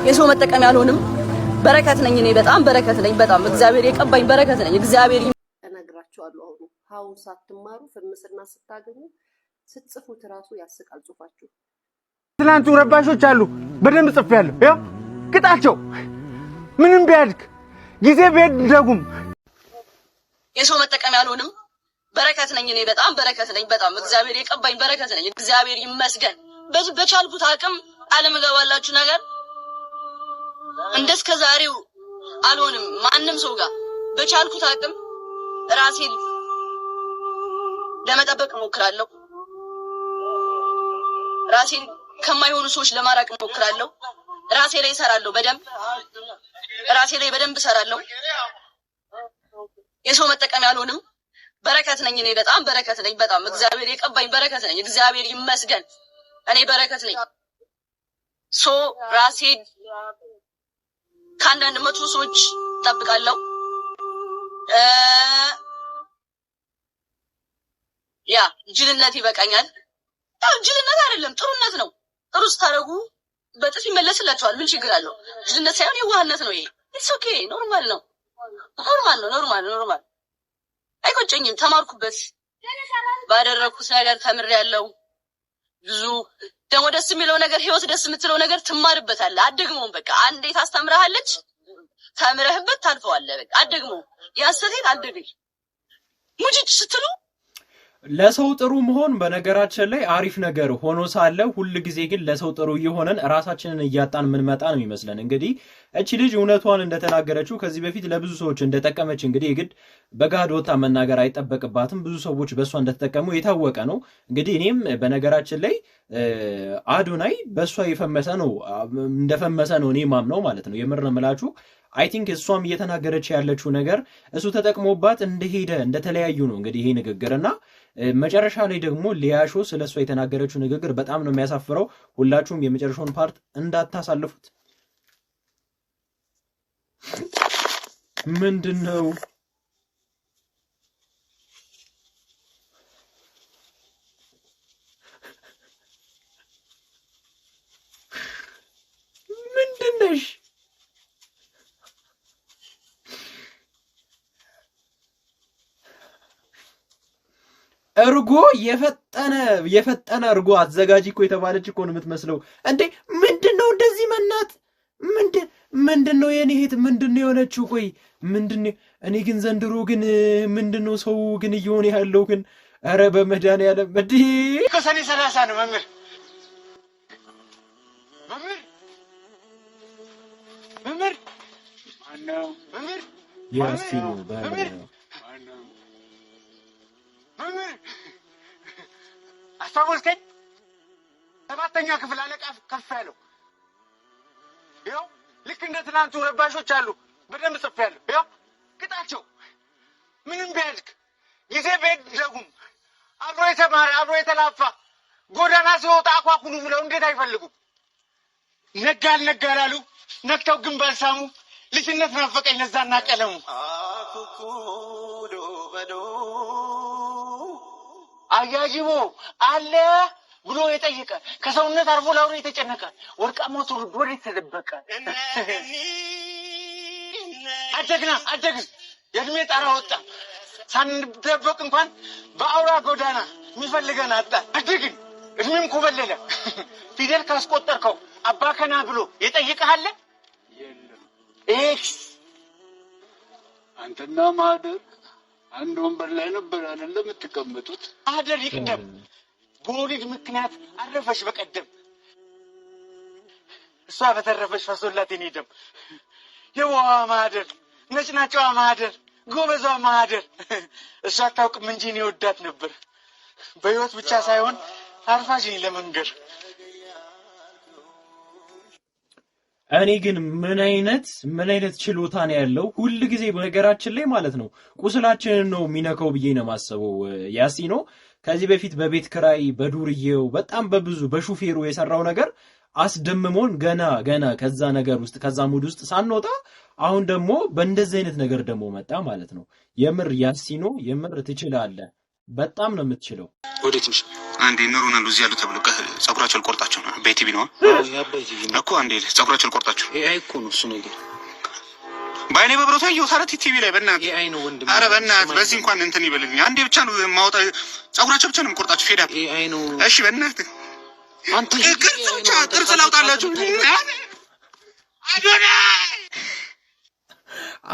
የሰው መጠቀም ያልሆንም በረከት ነኝ እኔ በጣም በረከት ነኝ በጣም እግዚአብሔር የቀባኝ በረከት ነኝ እግዚአብሔር ተነግራችኋለሁ አሁን ሀውን ሳትማሩ ፍምስና ስታገኙ ስትጽፉት ራሱ ያስቃል ጽፋችሁ ትላንቱ ረባሾች አሉ በደንብ ጽፌያለሁ ያው ቅጣቸው ምንም ቢያድግ ጊዜ ቢደጉም የሰው መጠቀም ያልሆንም በረከት ነኝ እኔ በጣም በረከት ነኝ በጣም እግዚአብሔር የቀባኝ በረከት ነኝ እግዚአብሔር ይመስገን በቻልኩት አቅም አለመገባላችሁ ነገር እንደስከ ዛሬው አልሆንም ማንንም ሰው ጋር በቻልኩት አቅም ራሴን ለመጠበቅ ሞክራለሁ ራሴን ከማይሆኑ ሰዎች ለማራቅ ሞክራለሁ ራሴ ላይ እሰራለሁ በደንብ እሰራለሁ የሰው መጠቀም ያልሆንም በረከት ነኝ እኔ በጣም በረከት ነኝ በጣም እግዚአብሔር የቀባኝ በረከት ነኝ እግዚአብሔር ይመስገን እኔ በረከት ነኝ ሶ ራሴን ከአንዳንድ መቶ ሰዎች ጠብቃለሁ ያ ጅልነት ይበቃኛል ጅልነት አይደለም ጥሩነት ነው ጥሩ ስታረጉ በጥፍ ይመለስላችኋል ምን ችግር አለው ጅልነት ሳይሆን የዋህነት ነው ይሄ ኢትስ ኦኬ ኖርማል ነው ኖርማል አይቆጨኝም ተማርኩበት ባደረኩት ነገር ተምሬያለሁ ብዙ ደግሞ ደስ የሚለው ነገር ህይወት ደስ የምትለው ነገር ትማርበታለህ አደግሞም በቃ አንዴ ታስተምርሃለች ተምረህበት ታልፈዋለህ በቃ አደግሞም ያሰተት አደግኝ ሙጂት ስትሉ ለሰው ጥሩ መሆን በነገራችን ላይ አሪፍ ነገር ሆኖ ሳለ ሁሉ ጊዜ ግን ለሰው ጥሩ እየሆነን ራሳችንን እያጣን ምን መጣ ነው የሚመስለን እንግዲህ እቺ ልጅ እውነቷን እንደተናገረችው ከዚህ በፊት ለብዙ ሰዎች እንደተጠቀመች እንግዲህ ግድ በጋድ ወጣ መናገር አይጠበቅባትም ብዙ ሰዎች በሷ እንደተጠቀሙ የታወቀ ነው እንግዲህ እኔም በነገራችን ላይ አዶናይ በሷ የፈመሰ ነው እንደፈመሰ ነው እኔ ማምነው ማለት ነው የምር ነው የምላችሁ አይ ቲንክ እሷም እየተናገረች ያለችው ነገር እሱ ተጠቅሞባት እንደሄደ እንደተለያዩ ነው እንግዲህ ይሄ ንግግርና መጨረሻ ላይ ደግሞ ሊያሾ ስለሷ የተናገረችው ንግግር በጣም ነው የሚያሳፍረው ሁላችሁም የመጨረሻውን ፓርት እንዳታሳልፉት ምንድነው ምንድነሽ እርጎ የፈጠነ እርጎ አዘጋጂ እኮ የተባለች እኮ ነው የምትመስለው እንዴ ምንድነው እንደዚህ መናት ምንድነው የኔ እህት ምንድነው የሆነችው ቆይ ምንድነው እኔ ግን ዘንድሮ ግን ምንድነው ሰው ግን እየሆነ ያለው ግን ኧረ በመድኃኒዓለም በዲ ከሰኔ 30 ነው መምህር ማነው መምህር ያሲኑ አስተዋወልከኝ ሰባተኛ ክፍል አለቃ ከፍ ያለው ይኸው ልክ እንደ ትናንቱ ረባሾች አሉ በደንብ ጽፌያለሁ ይኸው ቅጣቸው ምንም ቢያድግ ጊዜ ቢደጉም አብሮ የተማረ አብሮ የተላፋ ጎዳና ሲወጣ አኳኩሉ ብለው እንዴት አይፈልጉም ነጋል አሉ ነክተው ግን ባልሳሙ ልጅነት ናፈቀኝ ለዛና ቀለሙ አያጅቦ አለ ብሎ የጠየቀ ከሰውነት አርፎ ላውሬ የተጨነቀ ወርቃማው ትውልድ ወዴት ተደበቀ አደግን የእድሜ ጣራ ወጣ ሳንደበቅ እንኳን በአውራ ጎዳና የሚፈልገን አጣ አደግን እድሜም ኮበለለ ፊደል ካስቆጠርከው አባከና ብሎ የጠየቀሃለ የለም ኤክስ አንተና ማህደር አንድ ወንበር ላይ ነበር አይደለም የምትቀመጡት ማህደር ይቅደም በወሊድ ምክንያት አረፈሽ በቀደም እሷ በተረፈሽ ፈሶላት የኔ ደም የዋዋ ማህደር ነጭናጫዋ ማህደር ጎበዟ ማህደር እሷ አታውቅም እንጂ እኔ ወዳት ነበር በህይወት ብቻ ሳይሆን አርፋሽኝ ለመንገር እኔ ግን ምን አይነት ችሎታ ነው ያለው ሁሉ ጊዜ በነገራችን ላይ ማለት ነው ቁስላችንን ነው የሚነካው ብዬ ነው ማሰበው ያሲኖ ከዚህ በፊት በቤት ክራይ በዱርዬው በጣም በብዙ በሹፌሩ የሰራው ነገር አስደምሞን ገና ከዛ ነገር ውስጥ ከዛ ሙድ ውስጥ ሳንወጣ አሁን ደግሞ በእንደዚህ አይነት ነገር ደግሞ መጣ ማለት ነው የምር ያሲኖ የምር ትችላለህ በጣም ነው የምትችለው ወዴት ነሽ አንዴ ኖሮናል እዚህ ያሉ ተብሎ ጸጉራቸው ልቆርጣቸው ነው አባይ ቲቪ ነው የአባይ ቲቪ ነው እኮ። አንዴ ጸጉራችሁን ቆርጣችሁ ኤአይ እኮ ነው እሱ ነገር። ባይኔ በብረቱ ያየው ታረት ቲቪ ላይ በእናትህ ኤአይ ነው ወንድም። ኧረ በእናትህ በዚህ እንኳን እንትን ይበልልኝ። አንዴ ብቻ ነው ማውጣ ጸጉራችሁ ብቻ ነው የምቆርጣችሁ። ፌዳ ኤአይ ነው። እሺ በእናትህ አንተ ቅርጽ ብቻ ጥርስ ላውጣላችሁ።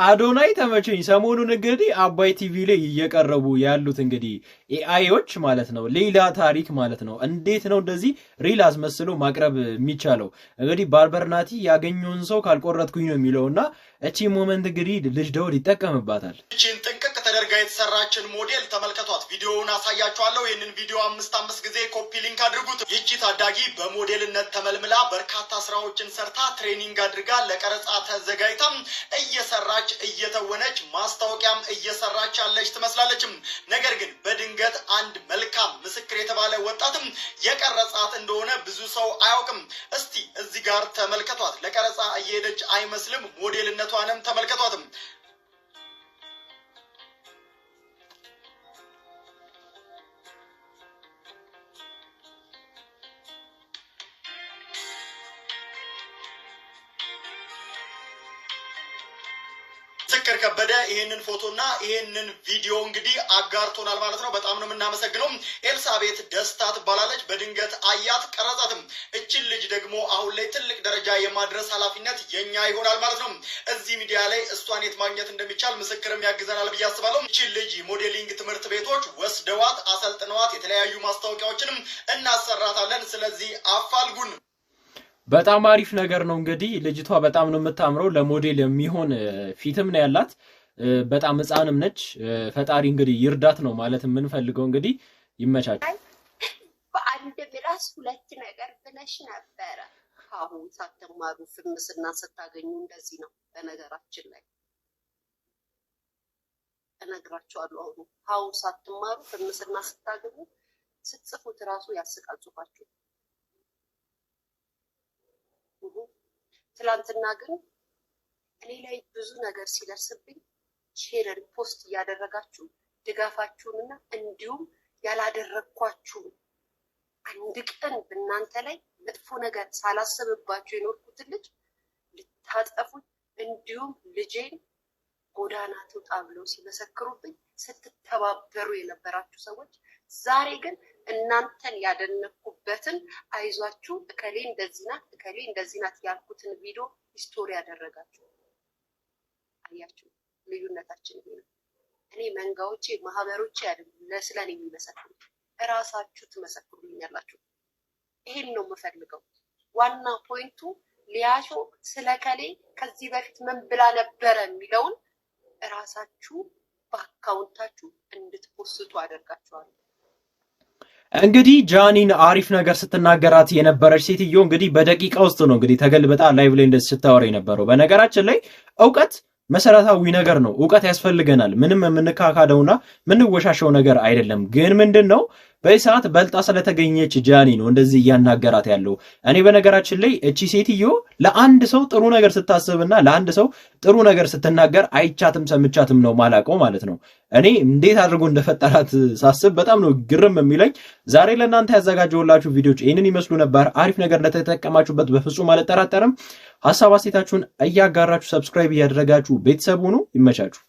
አዶናይ ተመቸኝ። ሰሞኑን እንግዲህ አባይ ቲቪ ላይ እየቀረቡ ያሉት እንግዲህ ኤአይዎች ማለት ነው ሌላ ታሪክ ማለት ነው። እንዴት ነው እንደዚህ ሪል አስመስሎ ማቅረብ የሚቻለው? እንግዲህ ባርበርናቲ ያገኘውን ሰው ካልቆረጥኩኝ ነው የሚለውና እቺ ሞመንት እንግዲህ ልጅ ደውል ይጠቀምባታል። እቺን ጥንቅቅ ተደርጋ የተሰራችን ሞዴል ተመልከቷት። ቪዲዮውን አሳያችኋለሁ። ይህንን ቪዲዮ 5 ጊዜ ኮፒ ሊንክ አድርጉት። ይቺ ታዳጊ በሞዴልነት ተመልምላ በርካታ ስራዎችን ሰርታ ትሬኒንግ አድርጋ ለቀረጻ ተዘጋጅታ እየሰራች እየተወነች ማስታወቂያም እየሰራች ያለች ትመስላለችም። ነገር ግን በድንገት አንድ መልካም ምስክር የተባለ ወጣትም የቀረጻት እንደሆነ ብዙ ሰው አያውቅም። እስቲ እዚህ ጋር ተመልከቷት። ለቀረጻ እየሄደች አይመስልም። ሞዴልነቷንም ተመልከቷትም። ምስክር ከበደ ይሄንን ፎቶና ይሄንን ቪዲዮ እንግዲህ አጋርቶናል ማለት ነው። በጣም ነው የምናመሰግነው። ኤልሳቤት ደስታ ትባላለች። በድንገት አያት ቀረጻትም። እችን ልጅ ደግሞ አሁን ላይ ትልቅ ደረጃ የማድረስ ኃላፊነት የኛ ይሆናል ማለት ነው። እዚህ ሚዲያ ላይ እሷን የት ማግኘት እንደሚቻል ምስክርም ያግዘናል ብዬ አስባለሁ። እችን ልጅ ሞዴሊንግ ትምህርት ቤቶች ወስደዋት አሰልጥነዋት የተለያዩ ማስታወቂያዎችንም እናሰራታለን። ስለዚህ አፋልጉን። በጣም አሪፍ ነገር ነው። እንግዲህ ልጅቷ በጣም ነው የምታምረው። ለሞዴል የሚሆን ፊትም ነው ያላት። በጣም ህፃንም ነች። ፈጣሪ እንግዲህ ይርዳት ነው ማለት የምንፈልገው። እንግዲህ ይመቻችሁ። በአንድ ምላስ ሁለት ነገር ብለሽ ነበረ። አሁን ሳትማሩ ፍምስና ስታገኙ እንደዚህ ነው። በነገራችን ላይ እነግራችኋለሁ። አሁን ሳትማሩ ፍምስና ስታገኙ ስትጽፉት ራሱ ያስቃል ጽሁፋችሁ። ትላንትና ግን እኔ ላይ ብዙ ነገር ሲደርስብኝ ሼር ፖስት እያደረጋችሁ ድጋፋችሁንና እንዲሁም ያላደረኳችሁን አንድ ቀን በእናንተ ላይ መጥፎ ነገር ሳላስብባችሁ የኖርኩትን ልጅ ልታጠፉኝ እንዲሁም ልጄን ጎዳና ትውጣ ብለው ሲመሰክሩብኝ ስትተባበሩ የነበራችሁ ሰዎች ዛሬ ግን እናንተን ያደነኩበትን አይዟችሁ እከሌ እንደዚህ ናት እከሌ እንደዚህ ናት ያልኩትን ቪዲዮ ስቶሪ ያደረጋችሁ። አያችሁ ልዩነታችን ይሄ ነው። እኔ መንጋዎቼ ማህበሮቼ አይደለም ለስለኔ የሚመሰክሩ እራሳችሁ ትመሰክሩልኛላችሁ። ይሄን ነው የምፈልገው። ዋና ፖይንቱ ሊያሾ ስለከሌ ከዚህ በፊት ምን ብላ ነበረ የሚለውን እራሳችሁ በአካውንታችሁ እንድትፖስቱ አደርጋችኋለሁ። እንግዲህ ጃኒን አሪፍ ነገር ስትናገራት የነበረች ሴትዮ እንግዲህ በደቂቃ ውስጥ ነው እንግዲህ ተገልብጣ ላይቭ ላይ እንደዚህ ስታወራ የነበረው። በነገራችን ላይ እውቀት መሰረታዊ ነገር ነው። እውቀት ያስፈልገናል። ምንም የምንካካደውና የምንወሻሸው ነገር አይደለም። ግን ምንድነው በሰዓት በልጣ ስለተገኘች ጃኒ ነው እንደዚህ እያናገራት ያለው። እኔ በነገራችን ላይ እቺ ሴትዮ ለአንድ ሰው ጥሩ ነገር ስታስብና ለአንድ ሰው ጥሩ ነገር ስትናገር አይቻትም ሰምቻትም ነው ማላቀው ማለት ነው። እኔ እንዴት አድርጎ እንደፈጠራት ሳስብ በጣም ነው ግርም የሚለኝ። ዛሬ ለእናንተ ያዘጋጀሁላችሁ ቪዲዮዎች ይህንን ይመስሉ ነበር። አሪፍ ነገር እንደተጠቀማችሁበት በፍጹም አልጠራጠርም። ሐሳብ አስተያየታችሁን እያጋራችሁ ሰብስክራይብ እያደረጋችሁ ቤተሰብ ሁኑ። ይመቻችሁ።